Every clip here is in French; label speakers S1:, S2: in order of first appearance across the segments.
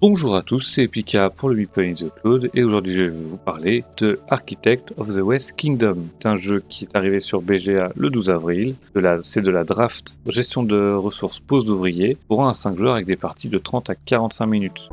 S1: Bonjour à tous, c'est Pika pour le Meeple in the Cloud et aujourd'hui je vais vous parler de Architect of the West Kingdom. C'est un jeu qui est arrivé sur BGA le 12 avril. C'est de la draft gestion de ressources pose d'ouvriers pour 1 à 5 joueurs avec des parties de 30 à 45 minutes.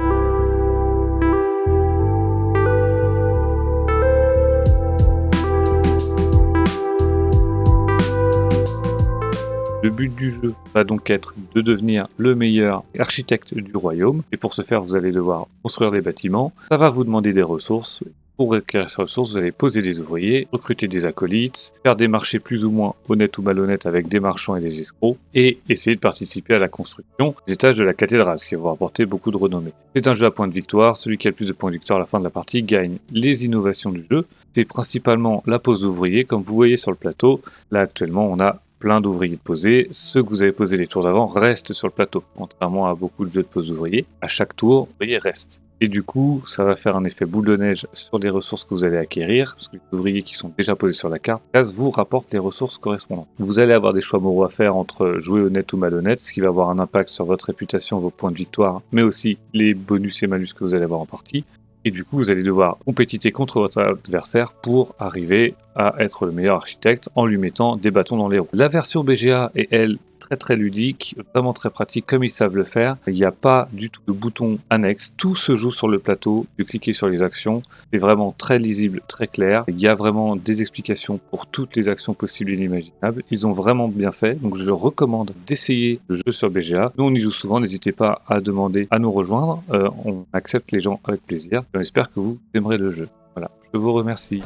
S1: Le but du jeu va donc être de devenir le meilleur architecte du royaume. Et pour ce faire, vous allez devoir construire des bâtiments. Ça va vous demander des ressources. Pour requérir ces ressources, vous allez poser des ouvriers, recruter des acolytes, faire des marchés plus ou moins honnêtes ou malhonnêtes avec des marchands et des escrocs, et essayer de participer à la construction des étages de la cathédrale, ce qui va vous rapporter beaucoup de renommée. C'est un jeu à points de victoire. Celui qui a le plus de points de victoire à la fin de la partie gagne les innovations du jeu. C'est principalement la pose d'ouvriers, comme vous voyez sur le plateau. Là, actuellement, on a plein d'ouvriers de poser. Ceux que vous avez posés les tours d'avant restent sur le plateau. Contrairement à beaucoup de jeux de pose d'ouvriers, à chaque tour, l'ouvrier reste. Et du coup, ça va faire un effet boule de neige sur les ressources que vous allez acquérir, parce que les ouvriers qui sont déjà posés sur la carte vous rapportent les ressources correspondantes. Vous allez avoir des choix moraux à faire entre jouer honnête ou malhonnête, ce qui va avoir un impact sur votre réputation, vos points de victoire, mais aussi les bonus et malus que vous allez avoir en partie. Et du coup, vous allez devoir compétiter contre votre adversaire pour arriver à être le meilleur architecte en lui mettant des bâtons dans les roues. La version BGA est, elle, très ludique, vraiment très pratique, comme ils savent le faire. Il n'y a pas du tout de bouton annexe. Tout se joue sur le plateau. Vous cliquez sur les actions. C'est vraiment très lisible, très clair. Il y a vraiment des explications pour toutes les actions possibles et inimaginables. Ils ont vraiment bien fait. Donc, je recommande d'essayer le jeu sur BGA. Nous, on y joue souvent. N'hésitez pas à demander à nous rejoindre. On accepte les gens avec plaisir. J'espère que vous aimerez le jeu. Voilà, je vous remercie.